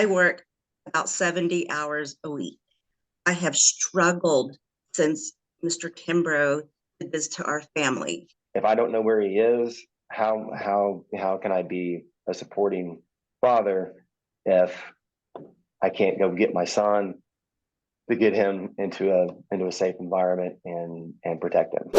I work about 70 hours a week. I have struggled since Mr. Kimbro did this to our family. If I don't know where he is, how can I be a supporting father if I can't go get my son to get him into a safe environment and protect him?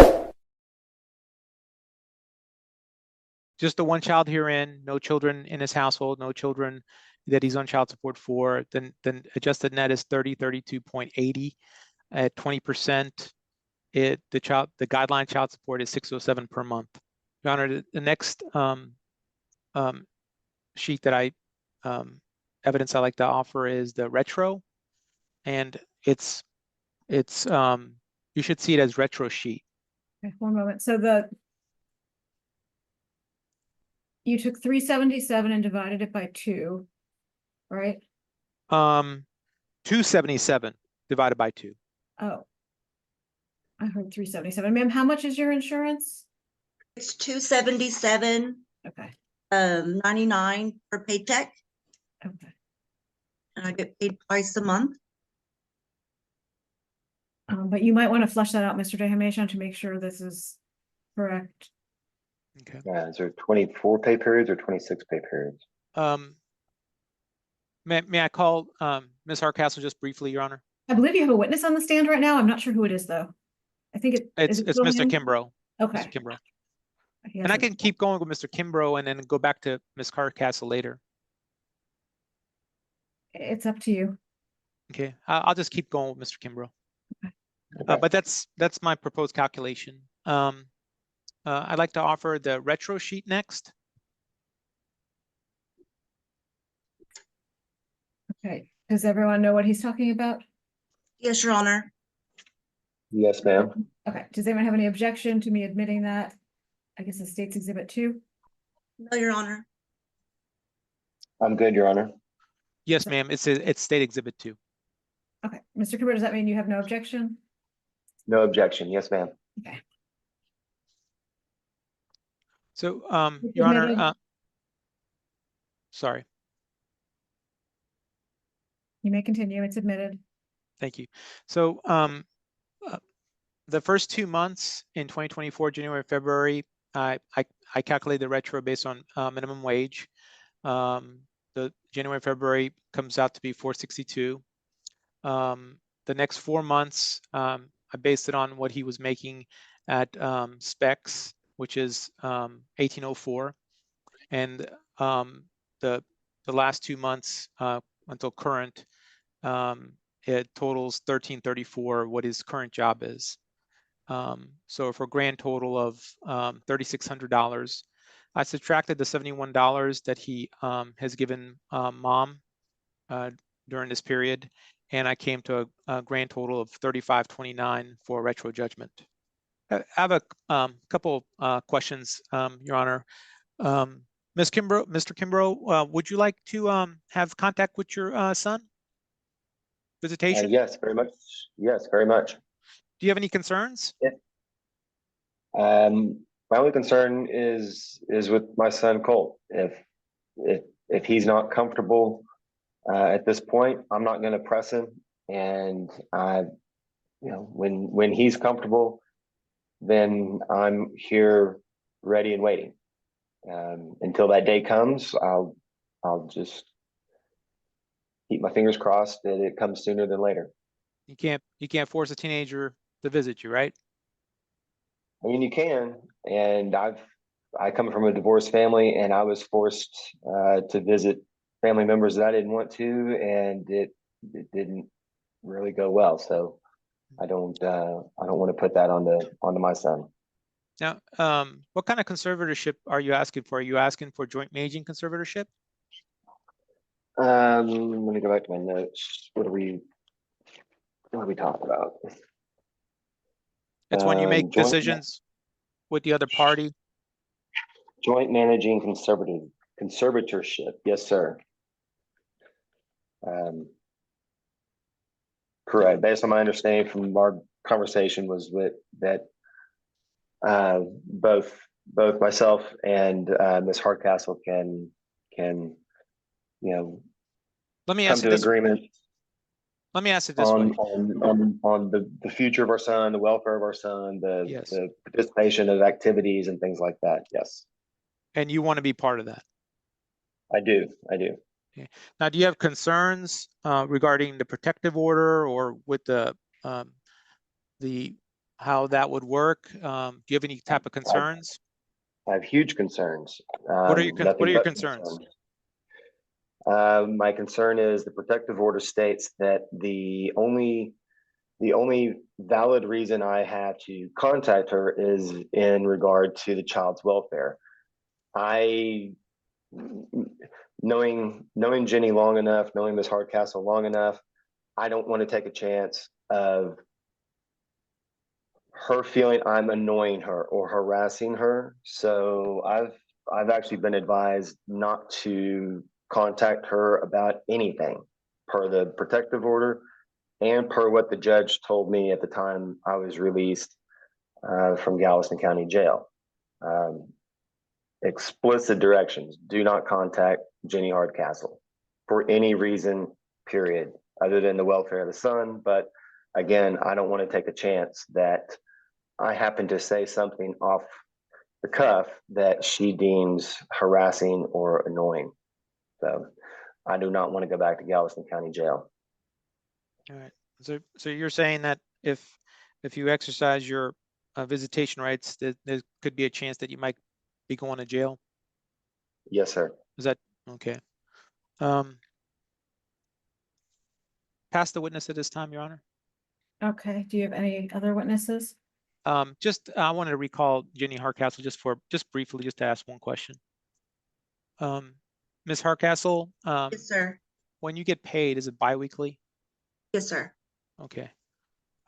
Just the one child herein, no children in his household, no children that he's on child support for. Then adjusted net is 32.80 at 20%. The guideline child support is $607 per month. Your Honor, the next sheet that evidence I like to offer is the retro, and it's you should see it as retro sheet. Okay, one moment. So you took 377 and divided it by 2, right? 277 divided by 2. Oh, I heard 377. Ma'am, how much is your insurance? It's $277, Okay. 99 per paycheck, Okay. and I get paid twice a month. But you might want to flush that out, Mr. DeHamation, to make sure this is correct. Okay. Yeah, is there 24 pay periods or 26 pay periods? May I call Ms. Hardcastle just briefly, Your Honor? I believe you have a witness on the stand right now. I'm not sure who it is, though. I think It's still Mr. him? Kimbro. Okay. Mr. Kimbro. He And I hasn't- can keep going with Mr. Kimbro and then go back to Ms. Hardcastle later. It's up to you. Okay, I'll just keep going with Mr. Kimbro. Okay. But that's my proposed calculation. I'd like to offer the retro sheet next. Okay. Does everyone know what he's talking about? Yes, Your Honor. Yes, ma'am. Okay. Does anyone have any objection to me admitting that? I guess the state's exhibit 2. No, Your Honor. I'm good, Your Honor. Yes, ma'am. It's State Exhibit 2. Okay. Mr. Cooper, does that mean you have no objection? No objection. Yes, ma'am. Okay. So, It's Your Honor, admitted. sorry. You may continue. It's admitted. Thank you. So, the first 2 months in 2024, January, February, I calculated the retro based on minimum wage. The January, February comes out to be $462. The next 4 months, I based it on what he was making at specs, which is $1,804, and the last 2 months until current, it totals $1,334. What his current job is. So for a grand total of $3,600, I subtracted the $71 that he has given mom during this period, and I came to a grand total of $3,529 for retro judgment. I have a couple questions, Your Honor. Ms. Kimbro, Mr. Kimbro, would you like to have contact with your son? Visitation? Yes, very much. Yes, very much. Do you have any concerns? Yeah. My only concern is with my son Colt. If he's not comfortable at this point, I'm not going to press him. And when he's comfortable, then I'm here, ready and waiting. Until that day comes, I'll just keep my fingers crossed that it comes sooner than later. You can't force a teenager to visit you, right? I mean, you can, and I come from a divorced family, and I was forced to visit family members that I didn't want to, and it didn't really go well. So I don't want to put that onto my son. Now, what kind of conservatorship are you asking for? Are you asking for joint managing conservatorship? Let me go back to my notes. What are we talking about? It's when you make decisions with the other party. Joint managing conservatorship. Yes, sir. Correct. Based on my understanding from our conversation was that both myself and Ms. Hardcastle can Let me come ask you to this. agreement Let me ask it this way. on the future of our son, the welfare of our son, Yes. the participation of activities and things like that. Yes, And you want to be part of that. I do. Now, do you have concerns regarding the protective order or with the how that would work? Do you have any type of concerns? I have huge concerns. What are your Nothing but concerns? My concern is the protective order states that the only valid reason I have to contact her is in regard to the child's welfare. Knowing Jenny long enough, knowing Ms. Hardcastle long enough, I don't want to take a chance of her feeling I'm annoying her or harassing her. So I've actually been advised not to contact her about anything per the protective order and per what the judge told me at the time I was released from Galveston County Jail. Explicit directions: do not contact Jenny Hardcastle for any reason, period, other than the welfare of the son. But again, I don't want to take a chance that I happen to say something off the cuff that she deems harassing or annoying. So I do not want to go back to Galveston County Jail. All right. So you're saying that if you exercise your visitation rights, that there could be a chance that you might be going to jail? Yes, sir. Is that okay? Pass the witness at this time, Your Honor. Okay, do you have any other witnesses? Just I wanted to recall Jenny Hardcastle just briefly, just to ask one question. Ms. Hardcastle, Yes, sir. when you get paid, is it biweekly? Yes, sir. Okay.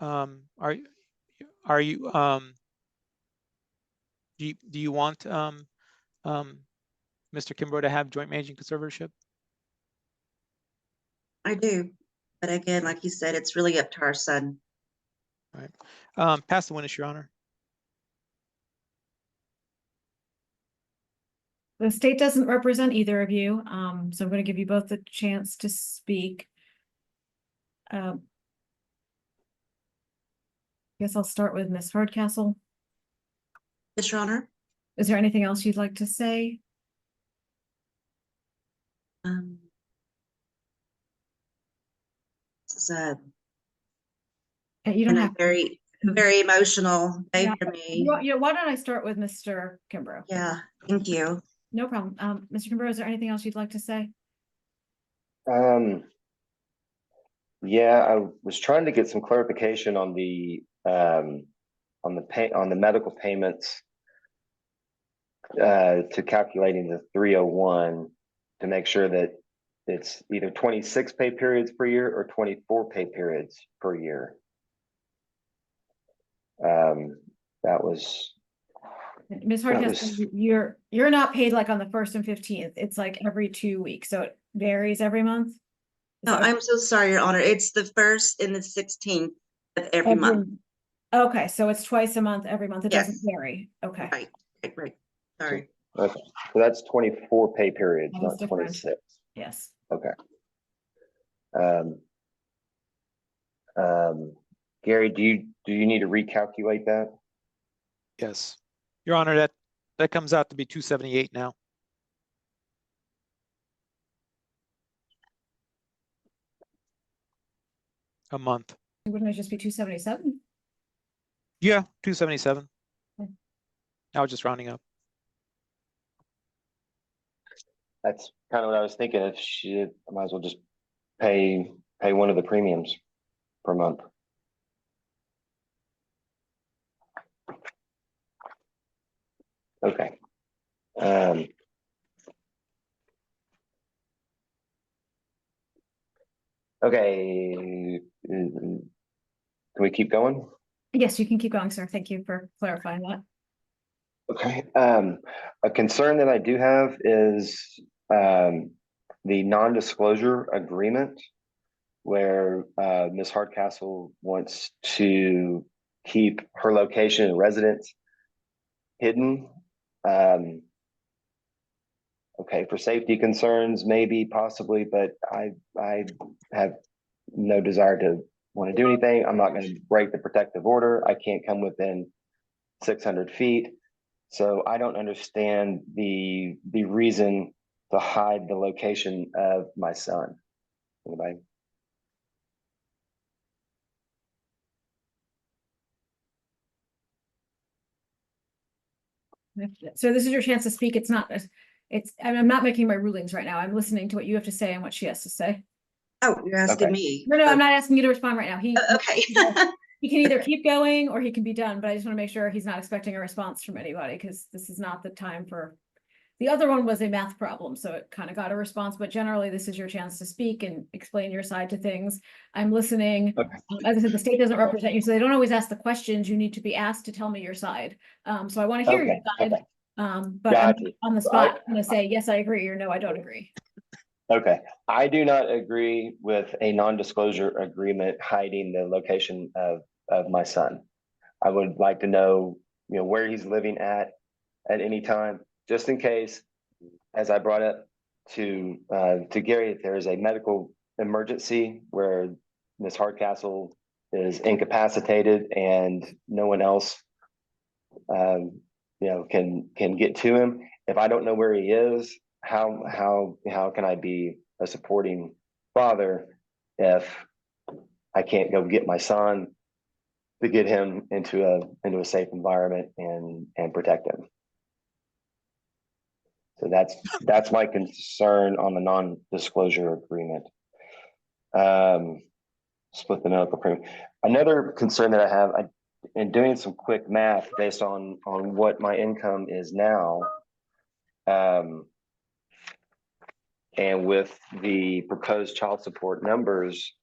Are you do you want Mr. Kimbro to have joint managing conservatorship? I do. But again, like you said, it's really up to our son. All right. Pass the witness, Your Honor. The state doesn't represent either of you, so I'm going to give you both a chance to speak. Guess I'll start with Ms. Hardcastle. Yes, Your Honor. Is there anything else you'd like to say? This is You don't a have very, very emotional day Yeah. for me. Why don't I start with Mr. Kimbro? Yeah, thank you. No problem. Mr. Kimbro, is there anything else you'd like to say? Yeah, I was trying to get some clarification on the medical payments to calculating the 301 to make sure that it's either 26 pay periods per year or 24 pay periods per year. That was Ms. Hardcastle, you're not paid like on the 1st and 15th. It's like every 2 weeks, so it varies every month. Is No, that I'm so sorry, Your Honor. It's the 1st and the 16th of every month. Okay, so it's twice a month, every month. It Yes. doesn't vary. Okay. Right. Sorry. okay. So that's 24 pay periods, That is not different. 26. Yes. Okay. Gary, do you need to recalculate that? Yes, Your Honor. That comes out to be 278 now. A month. Wouldn't it just be 277? Yeah, 277. Okay. I was just rounding up. That's kind of what I was thinking. If she, I might as well just pay one of the premiums per month. Okay. Okay. Can we keep going? Yes, you can keep going, sir. Thank you for clarifying that. Okay. A concern that I do have is the non-disclosure agreement where Ms. Hardcastle wants to keep her location and residence hidden. okay, for safety concerns, maybe, possibly, but I have no desire to want to do anything. I'm not going to break the protective order. I can't come within 600 feet. So I don't understand the reason to hide the location of my son. Anybody? So this is your chance to speak. It's not, I'm not making my rulings right now. I'm listening to what you have to say and what she has to say. Oh, you're asking Okay. me. No, I'm not asking you to respond right now. Okay. He can either keep going or he can be done, but I just want to make sure he's not expecting a response from anybody because this is not the time for. The other one was a math problem, so it kind of got a response, but generally this is your chance to speak and explain your side to things. I'm listening. Okay. As I said, the state doesn't represent you, so they don't always ask the questions. You need to be asked to tell me your side. So I want to hear your side. Okay. But I'm Gotcha. on the spot, I'm gonna say, yes, I agree, or no, I don't agree. Okay. I do not agree with a non-disclosure agreement hiding the location of my son. I would like to know, where he's living at any time, just in case, as I brought up to Gary, if there is a medical emergency where Ms. Hardcastle is incapacitated and no one else, can get to him. If I don't know where he is, how can I be a supporting father if I can't go get my son to get him into a safe environment and protect him? So that's my concern on the non-disclosure agreement. Split the medical premium. Another concern that I have, in doing some quick math based on what my income is now, and with the proposed child support numbers,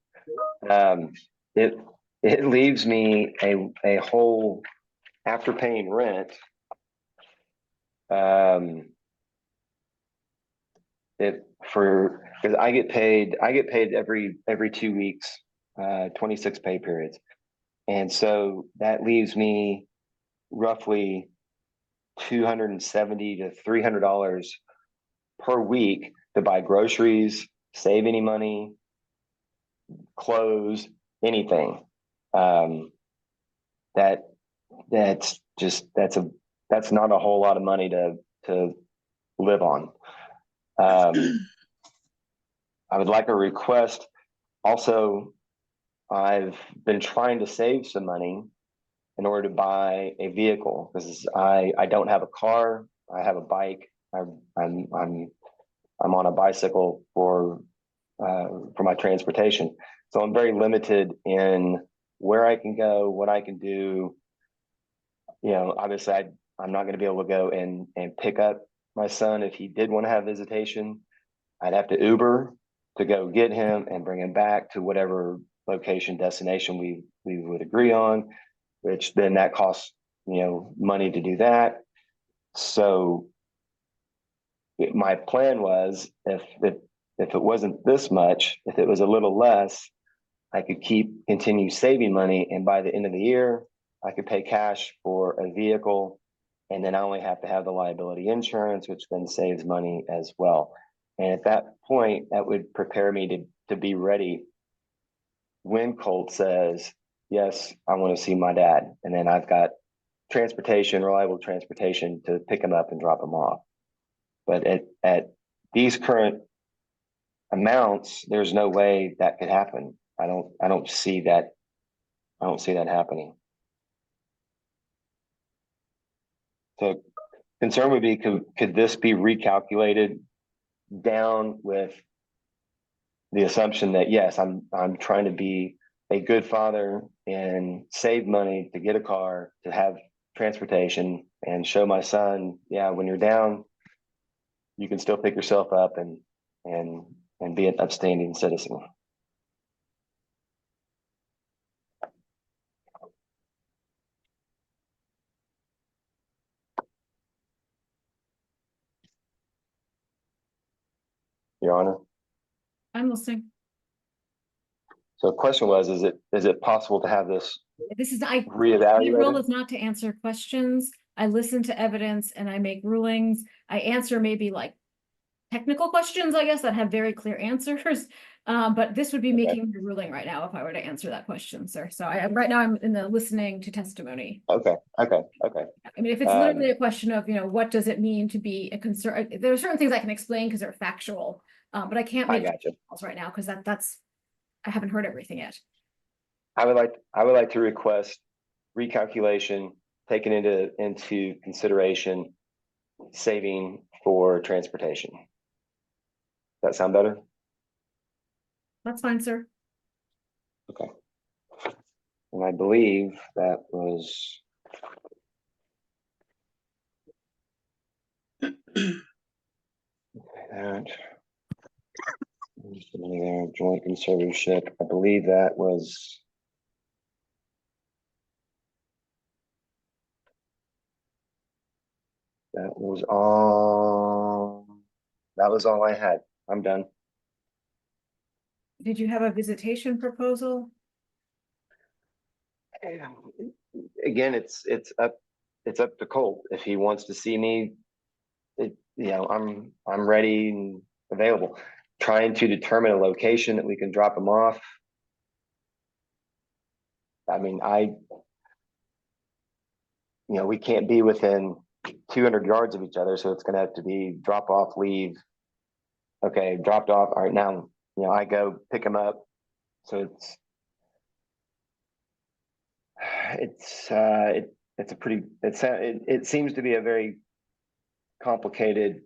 it leaves me a whole, after paying rent, because I get paid every 2 weeks, 26 pay periods. And so that leaves me roughly $270 to $300 per week to buy groceries, save any money, clothes, anything. That's not a whole lot of money to live on. I would like a request. Also, I've been trying to save some money in order to buy a vehicle because I don't have a car. I have a bike. I'm on a bicycle for my transportation. So I'm very limited in where I can go, what I can do. Obviously I'm not going to be able to go and pick up my son if he did want to have visitation. I'd have to Uber to go get him and bring him back to whatever location, destination we would agree on, which then that costs, money to do that. So my plan was if it wasn't this much, if it was a little less, I could continue saving money. And by the end of the year, I could pay cash for a vehicle. And then I only have to have the liability insurance, which then saves money as well. And at that point, that would prepare me to be ready when Colt says, yes, I want to see my dad. And then I've got reliable transportation to pick him up and drop him off. But at these current amounts, there's no way that could happen. I don't see that happening. So concern would be, could this be recalculated down with the assumption that yes, I'm trying to be a good father and save money to get a car, to have transportation, and show my son, yeah, when you're down, you can still pick yourself up and be an upstanding citizen. Your Honor. I'm listening. So the question was, is it possible to have this My role reevaluated? is not to answer questions. I listen to evidence and I make rulings. I answer maybe like technical questions, I guess, that have very clear answers. But this would be making the ruling right now if I were to answer that question, sir. So right now I'm in the listening to testimony. Okay. I mean, if it's literally a question of, what does it mean to be a concern? There are certain things I can explain because they're factual, but I can't make calls right now because that's I haven't heard everything yet. I would like to request recalculation taken into consideration saving for transportation. Does that sound better? That's fine, sir. Okay. And I believe that was that. There, joint conservatorship. I believe that was all. That was all I had. I'm done. Did you have a visitation proposal? Again, it's up to Colt if he wants to see me. I'm ready and available. Trying to determine a location that we can drop him off. I mean, we can't be within 200 yards of each other, so it's going to have to be drop off, leave. Okay, dropped off. All right, now I go pick him up. So it seems to be a very complicated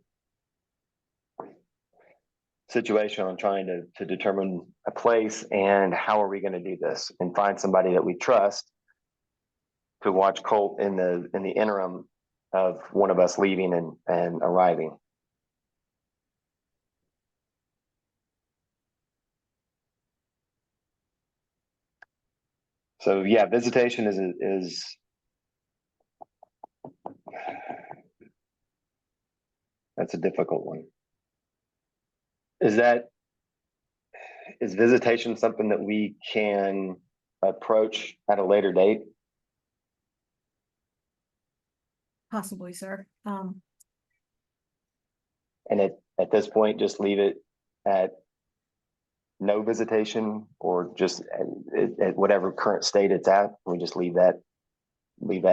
situation on trying to determine a place and how are we going to do this and find somebody that we trust to watch Colt in the interim of one of us leaving and arriving. So yeah, visitation is that's a difficult one. Is visitation something that we can approach at a later date? Possibly, sir. And at this point, just leave it at no visitation, or just at whatever current state it's at. We just leave that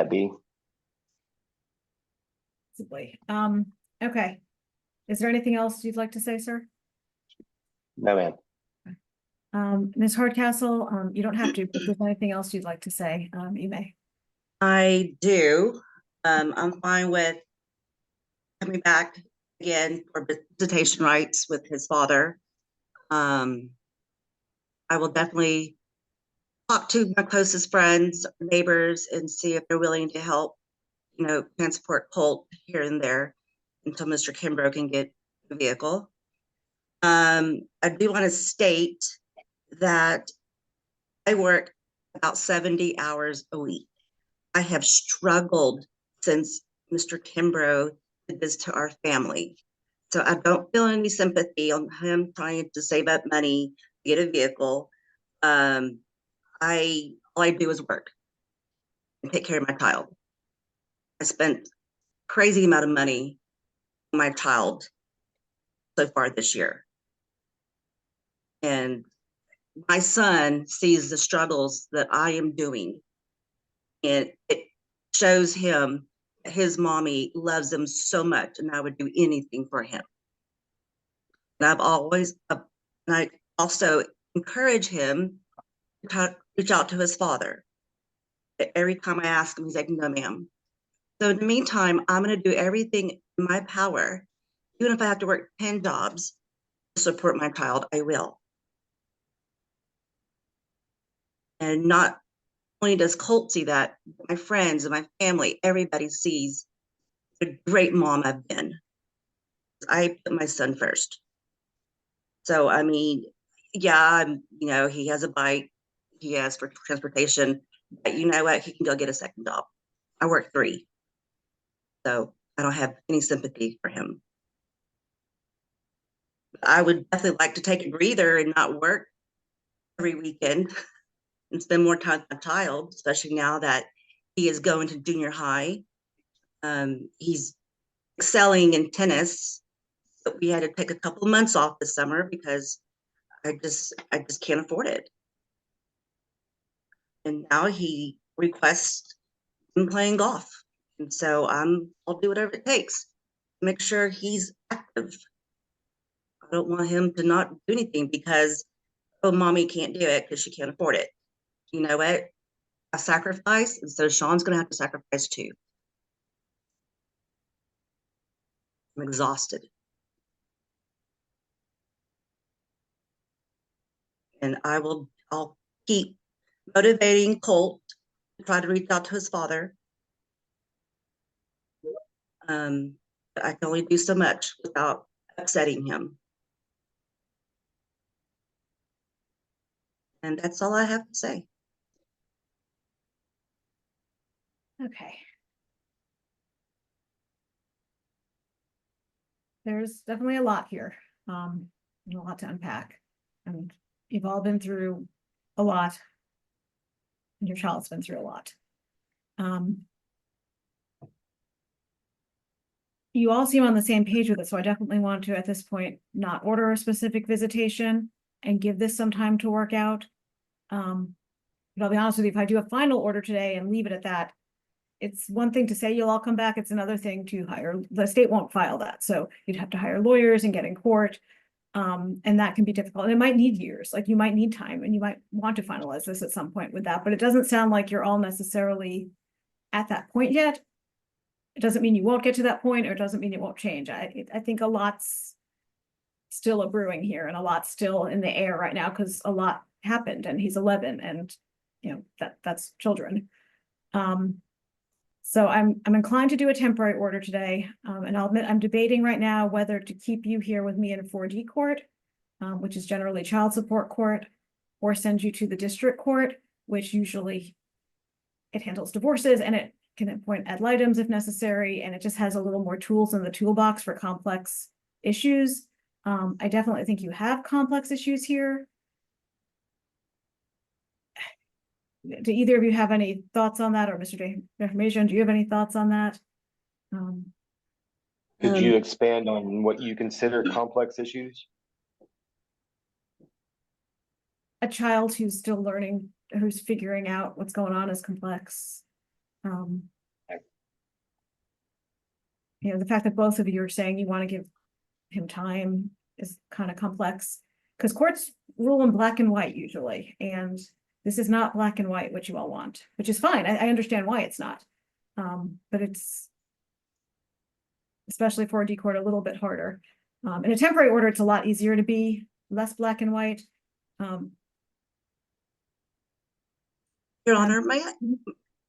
be. Possibly. Okay. Is there anything else you'd like to say, sir? No, ma'am. Ms. Hardcastle, you don't have to, but if there's anything else you'd like to say, you may. I do. I'm fine with coming back again for visitation rights with his father. I will definitely talk to my closest friends, neighbors, and see if they're willing to help, transport Colt here and there until Mr. Kimbro can get the vehicle. I do want to state that I work about 70 hours a week. I have struggled since Mr. Kimbro did this to our family. So I don't feel any sympathy on him trying to save up money to get a vehicle. All I do is work and take care of my child. I spent crazy amount of money on my child so far this year. And my son sees the struggles that I am doing, and it shows him that his mommy loves him so much, and I would do anything for him. And I also encourage him to reach out to his father. Every time I ask him, he's like, no, ma'am. So in the meantime, I'm going to do everything in my power. Even if I have to work 10 jobs to support my child, I will. And not only does Colt see that, my friends and my family, everybody sees the great mom I've been. I put my son first. So, I mean, yeah, he has a bike, he has for transportation, but you know what? He can go get a second job. I work 3. So I don't have any sympathy for him. I would definitely like to take a breather and not work every weekend and spend more time with my child, especially now that he is going to junior high. He's excelling in tennis. But we had to take a couple of months off this summer because I just can't afford it. And now he requests him playing golf. And so I'll do whatever it takes. Make sure he's active. I don't want him to not do anything because, oh, mommy can't do it because she can't afford it. You know what? I sacrifice, and so Sean's gonna have to sacrifice too. I'm exhausted. And I'll keep motivating Colt to try to reach out to his father. But I can only do so much without upsetting him. And that's all I have to say. Okay. There's definitely a lot here, and a lot to unpack. And you've all been through a lot. And your child's been through a lot. You all seem on the same page with it, so I definitely want to, at this point, not order a specific visitation and give this some time to work out. But I'll be honest with you, if I do a final order today and leave it at that, it's one thing to say you'll all come back, it's another thing to hire, the state won't file that, so you'd have to hire lawyers and get in court. And that can be difficult, and it might need years, like you might need time, and you might want to finalize this at some point with that, but it doesn't sound like you're all necessarily at that point yet. It doesn't mean you won't get to that point, or it doesn't mean it won't change. I think a lot's still a brewing here, and a lot's still in the air right now, because a lot happened, and he's 11, and you know, that's children. So I'm inclined to do a temporary order today, and I'll admit I'm debating right now whether to keep you here with me in 4D court, which is generally child support court, or send you to the district court, which usually it handles divorces, and it can appoint ad litems if necessary, and it just has a little more tools in the toolbox for complex issues. I definitely think you have complex issues here. Do either of you have any thoughts on that, or Mr. Reformation, do you have any thoughts on that? Could you expand on what you consider complex issues? A child who's still learning, who's figuring out what's going on is complex. You know, the fact that both of you are saying you want to give him time is kind of complex, because courts rule in black and white usually, and this is not black and white, what you all want, which is fine. I understand why it's not. But it's, especially for a D court, a little bit harder. In a temporary order, it's a lot easier to be less black and white. Your Honor,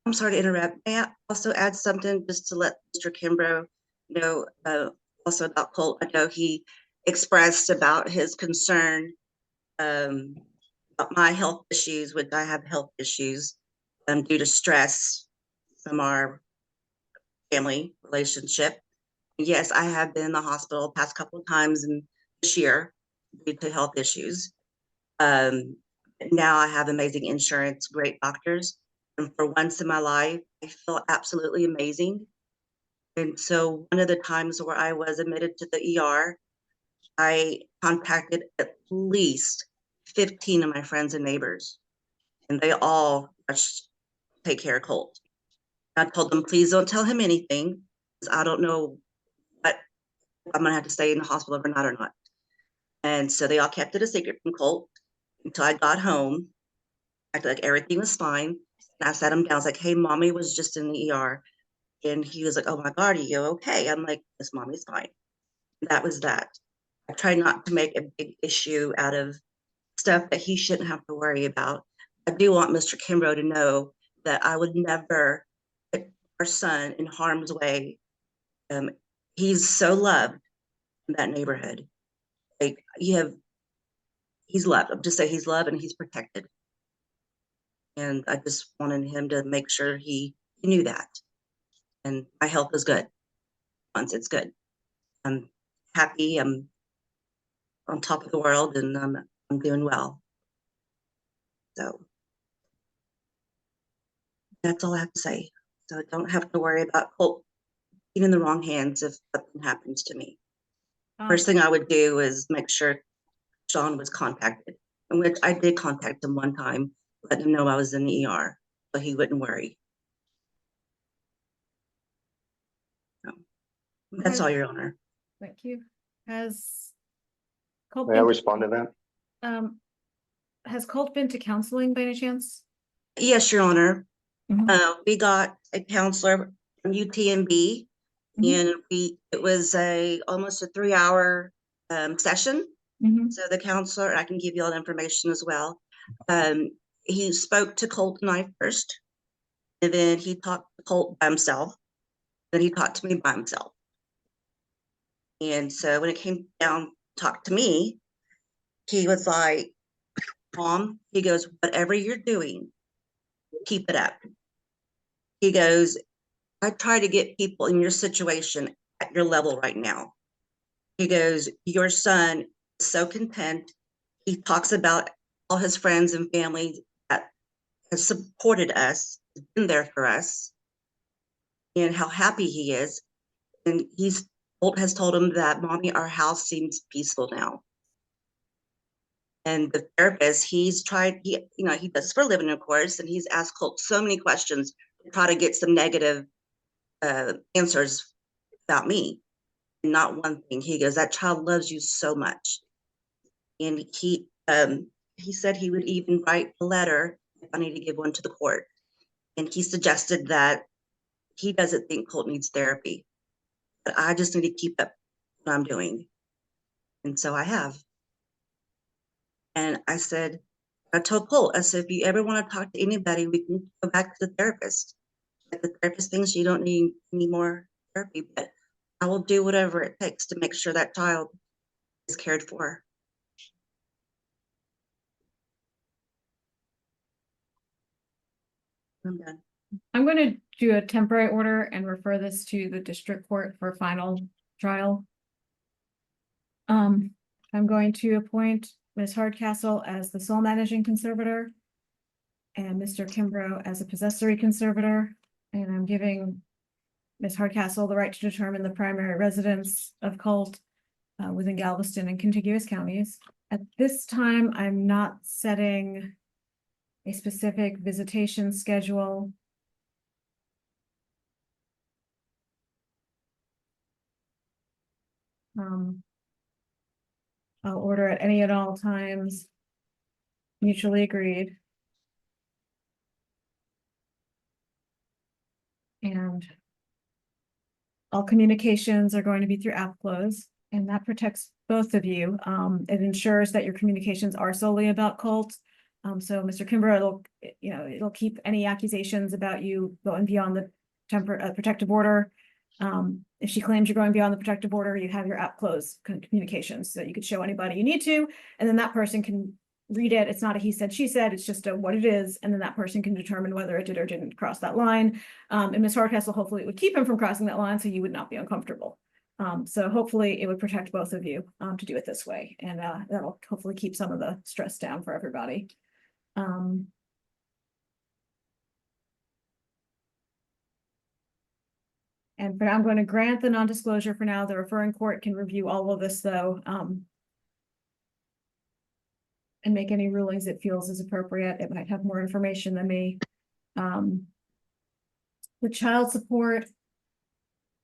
I'm sorry to interrupt. May I also add something just to let Mr. Kimbro know also about Colt? I know he expressed about his concern about my health issues, which I have health issues due to stress from our family relationship. Yes, I have been in the hospital past couple of times in this year due to health issues. Now I have amazing insurance, great doctors, and for once in my life, I feel absolutely amazing. And so one of the times where I was admitted to the ER, I contacted at least 15 of my friends and neighbors, and they all rushed to take care of Colt. I told them, please don't tell him anything, because I don't know what I'm gonna have to stay in the hospital overnight or not. And so they all kept it a secret from Colt until I got home. I acted like everything was fine. And I sat him down. I was like, hey, mommy was just in the ER. And he was like, oh my God, are you okay? I'm like, yes, mommy's fine. That was that. I try not to make a big issue out of stuff that he shouldn't have to worry about. I do want Mr. Kimbro to know that I would never put our son in harm's way. He's so loved in that neighborhood. Like he's loved. I'm just saying he's loved and he's protected. And I just wanted him to make sure he knew that. And my health is good. Once it's good, I'm happy. I'm on top of the world, and I'm doing well. So that's all I have to say. So I don't have to worry about Colt being in the wrong hands if something happens to me. First thing I would do is make sure Sean was contacted, in which I did contact him one time, let him know I was in the ER, so he wouldn't worry. So, that's all, Your Honor. Thank you. Has Colt May I been, respond to that? has Colt been to counseling by any chance? Yes, Your Honor. Mhm. We got a counselor from UTMB, Mhm. and it was almost a 3-hour session. Mhm. So the counselor, I can give you all the information as well. He spoke to Colt and I first, and then he talked to Colt by himself. Then he talked to me by himself. And so when it came down to talk to me, he was like, Mom, he goes, whatever you're doing, keep it up. He goes, I try to get people in your situation at your level right now. He goes, your son is so content. He talks about all his friends and family that has supported us, been there for us, and how happy he is. And Colt has told him that, Mommy, our house seems peaceful now. And the therapist, he's tried, he does for a living, of course, and he's asked Colt so many questions to try to get some negative answers about me. And not one thing. He goes, that child loves you so much. And he said he would even write a letter if I need to give one to the court. And he suggested that he doesn't think Colt needs therapy, but I just need to keep up what I'm doing. And so I have. And I told Colt, I said, if you ever want to talk to anybody, we can go back to the therapist. If the therapist thinks you don't need any more therapy, but I will do whatever it takes to make sure that child is cared for. I'm done. I'm going to do a temporary order and refer this to the district court for final trial. I'm going to appoint Ms. Hardcastle as the sole managing conservator and Mr. Kimbro as a possessory conservator. And I'm giving Ms. Hardcastle the right to determine the primary residence of Colt within Galveston and contiguous counties. At this time, I'm not setting a specific visitation schedule. I'll order at any and all times mutually agreed. And all communications are going to be through app close, and that protects both of you. It ensures that your communications are solely about Colt. So Mr. Kimbro, it'll keep any accusations about you going beyond the protective order. If she claims you're going beyond the protective order, you have your app close communications so that you could show anybody you need to, and then that person can read it. It's not a he said, she said, it's just a what it is, and then that person can determine whether it did or didn't cross that line. And Ms. Hardcastle, hopefully it would keep him from crossing that line so you would not be uncomfortable. So hopefully it would protect both of you to do it this way, and that'll hopefully keep some of the stress down for everybody. But I'm going to grant the non-disclosure for now. The referring court can review all of this though, and make any rulings it feels is appropriate. It might have more information than me. The child support,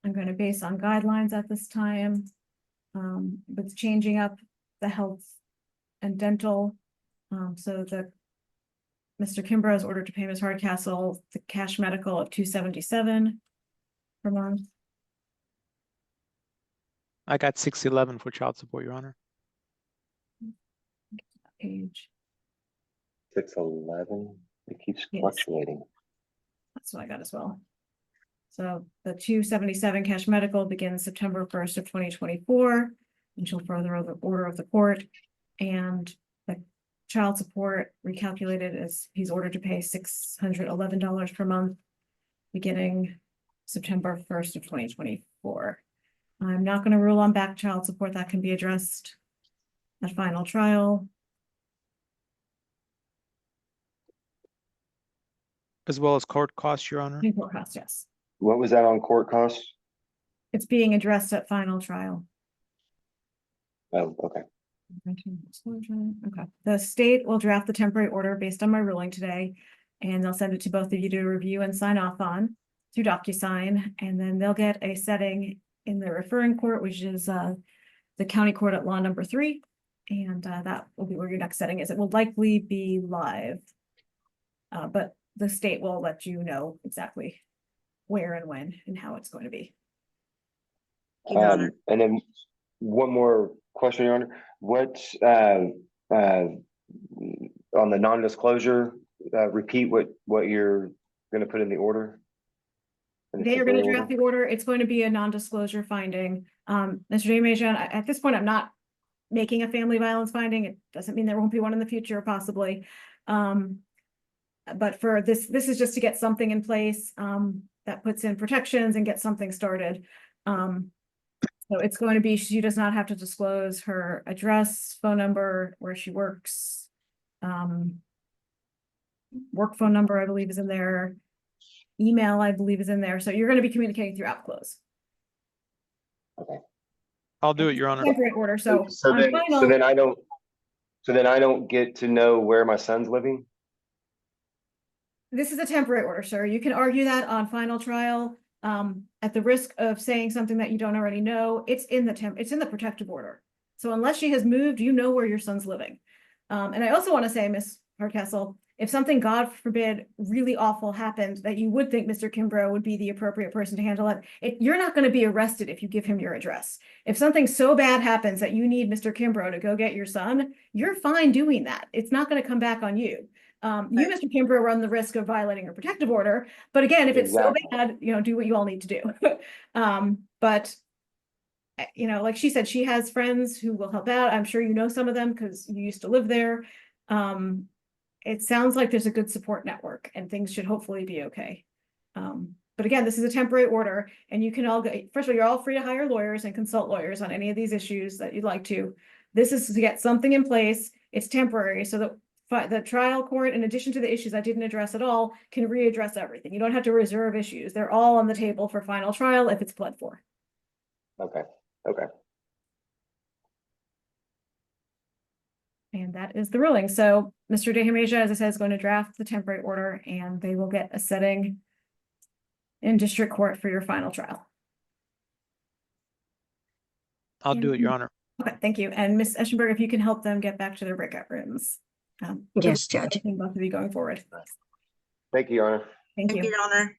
I'm going to base on guidelines at this time, with changing up the health and dental. So Mr. Kimbro is ordered to pay Ms. Hardcastle the cash medical of $277 per month. I got 611 for child support, Your Honor. Page. 611. It keeps Yes. fluctuating. That's what I got as well. So the $277 cash medical begins September 1st of 2024 until further order of the court. And the child support recalculated as he's ordered to pay $611 per month beginning September 1st of 2024. I'm not going to rule on back child support. That can be addressed at final trial. As well as court costs, Your Honor. And court costs, yes. What was that on court costs? It's being addressed at final trial. Oh, okay. Okay, the state will draft the temporary order based on my ruling today, and they'll send it to both of you to review and sign off on through DocuSign, and then they'll get a setting in the referring court, which is the county court at law number 3, and that will be where your next setting is. It will likely be live, but the state will let you know exactly where and when and how it's going to be. Your Honor. And then one more question, Your Honor. What, on the non-disclosure, repeat what you're gonna put in the order? In the They are going to temporary draft the order. It's going to be a non-disclosure finding. Mr. Demajan, at this point, I'm not making a family violence finding. It doesn't mean there won't be one in the future, possibly. But for this is just to get something in place that puts in protections and get something started. So it's going to be, she does not have to disclose her address, phone number, where she works. Work phone number, I believe, is in there. Email, I believe, is in there. So you're going to be communicating through Outclose. I'll do it, Your Honor. Temporary order, so So on then, final- so then I don't get to know where my son's living? This is a temporary order, sir. You can argue that on final trial. At the risk of saying something that you don't already know, it's in the protective order. So unless she has moved, you know where your son's living. And I also want to say, Ms. Hardcastle, if something, God forbid, really awful happened that you would think Mr. Kimbro would be the appropriate person to handle it, you're not going to be arrested if you give him your address. If something so bad happens that you need Mr. Kimbro to go get your son, you're fine doing that. It's not going to come back on you. You, Mr. Kimbro, run the risk of violating a protective order. But again, if it's Exactly. so bad, do what you all need to do. But like she said, she has friends who will help out. I'm sure you know some of them because you used to live there. It sounds like there's a good support network and things should hopefully be okay. But again, this is a temporary order and you can all go, first of all, you're all free to hire lawyers and consult lawyers on any of these issues that you'd like to. This is to get something in place. It's temporary so that the trial court, in addition to the issues I didn't address at all, can readdress everything. You don't have to reserve issues. They're all on the table for final trial if it's pled for. Okay, okay. And that is the ruling. So Mr. Dehamasia, as I said, is going to draft the temporary order and they will get a setting in district court for your final trial. I'll do it, Your Honor. Okay, thank you. And Ms. Eschenberg, if you can help them get back to their breakout rooms. Yes, Judge. Both of you going forward. Thank you, Your Honor. Thank Thank you, you. Your Honor.